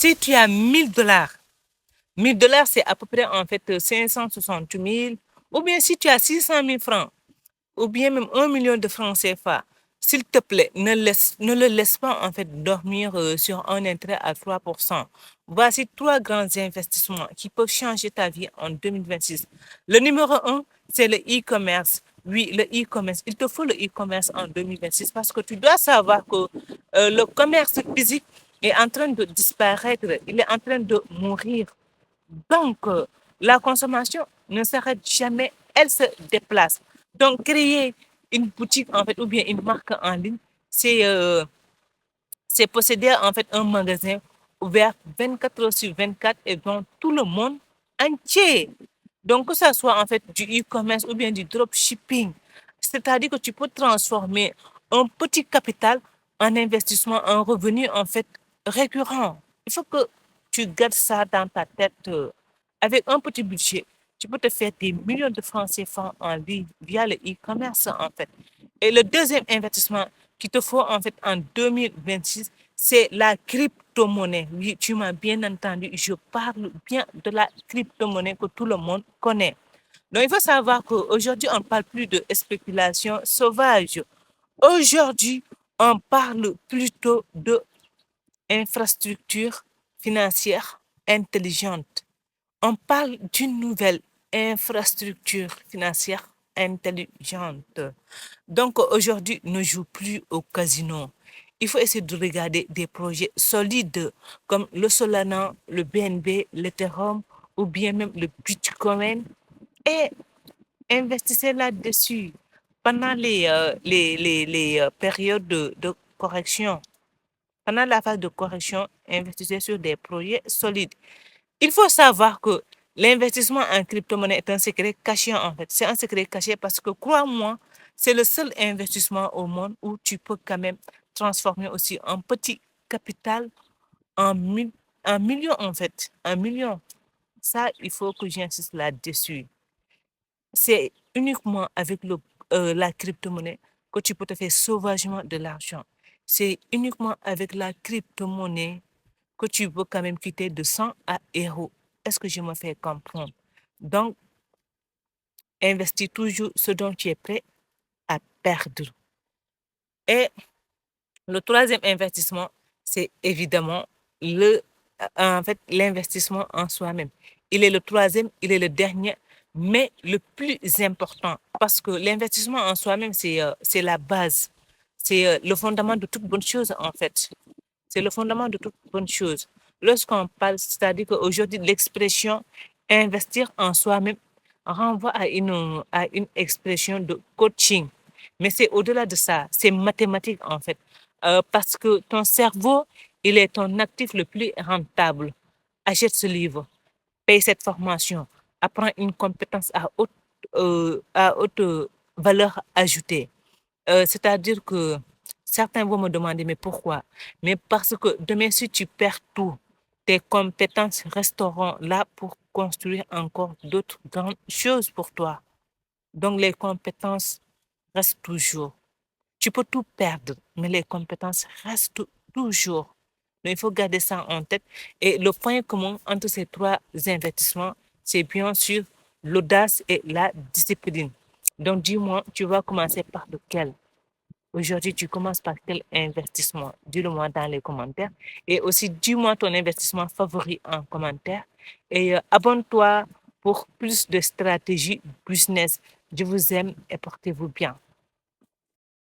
Si tu as 1000 $, 1000 $, c'est à peu près en fait 560 000, ou bien si tu as 600 000 francs, ou bien même 1 million de francs CFA, s'il te plaît, ne le laisse pas en fait dormir sur un intérêt à 3%. Voici 3 grands investissements qui peuvent changer ta vie en 2026. Le numéro 1, c'est le e-commerce. Oui, le e-commerce. Il te faut le e-commerce en 2026 parce que tu dois savoir que le commerce physique est en train de disparaître, il est en train de mourir. Donc, la consommation ne s'arrête jamais, elle se déplace. Donc, créer une boutique, en fait, ou bien une marque en ligne, c'est posséder, en fait, un magasin ouvert 24 heures sur 24 et dans tout le monde entier. Donc, que ce soit, en fait, du e-commerce ou bien du dropshipping, c'est-à-dire que tu peux transformer un petit capital en investissement, en revenu, en fait, récurrent. Il faut que tu gardes ça dans ta tête. Avec un petit budget, tu peux te faire des millions de francs CFA en ligne via le e-commerce, en fait. Et le deuxième investissement qu'il te faut, en fait, en 2026, c'est la crypto-monnaie. Oui, tu m'as bien entendu, je parle bien de la crypto-monnaie que tout le monde connaît. Donc, il faut savoir qu'aujourd'hui, on ne parle plus de spéculation sauvage. Aujourd'hui, on parle plutôt de infrastructure financière intelligente. On parle d'une nouvelle infrastructure financière intelligente. Donc aujourd'hui, ne joue plus au casino. Il faut essayer de regarder des projets solides comme le Solana, le BNB, l'Ethereum ou bien même le Bitcoin et investissez là-dessus pendant les périodes de correction. Pendant la phase de correction, investissez sur des projets solides. Il faut savoir que l'investissement en crypto-monnaie est un secret caché en fait. C'est un secret caché parce que crois-moi, c'est le seul investissement au monde où tu peux quand même transformer aussi un petit capital en, en millions en fait. Un million. Ça, il faut que j'insiste là-dessus. C'est uniquement avec la crypto-monnaie que tu peux te faire sauvagement de l'argent. C'est uniquement avec la crypto-monnaie que tu peux quand même quitter de 100 à 0. Est-ce que je me fais comprendre? Donc, investis toujours ce dont tu es prêt à perdre. Et le troisième investissement, c'est évidemment en fait, l'investissement en soi-même. Il est le troisième, il est le dernier, mais le plus important parce que l'investissement en soi-même, c'est la base. C'est le fondement de toute bonne chose, en fait. C'est le fondement de toute bonne chose. Lorsqu'on parle, c'est-à-dire qu'aujourd'hui, l'expression investir en soi-même renvoie à une expression de coaching. Mais c'est au-delà de ça, c'est mathématique en fait. Parce que ton cerveau, il est ton actif le plus rentable. Achète ce livre, paye cette formation, apprends une compétence à haute valeur ajoutée. C'est-à-dire que certains vont me demander, mais pourquoi? Mais parce que demain, si tu perds tout, tes compétences resteront là pour construire encore d'autres grandes choses pour toi. Donc, les compétences restent toujours. Tu peux tout perdre, mais les compétences restent toujours. Donc, il faut garder ça en tête. Et le point commun entre ces 3 investissements, c'est bien sûr l'audace et la discipline. Donc, dis-moi, tu vas commencer par lequel? Aujourd'hui, tu commences par quel investissement? Dis-le-moi dans les commentaires. Et aussi, dis-moi ton investissement favori en commentaire. Et abonne-toi pour plus de stratégies business. Je vous aime et portez-vous bien.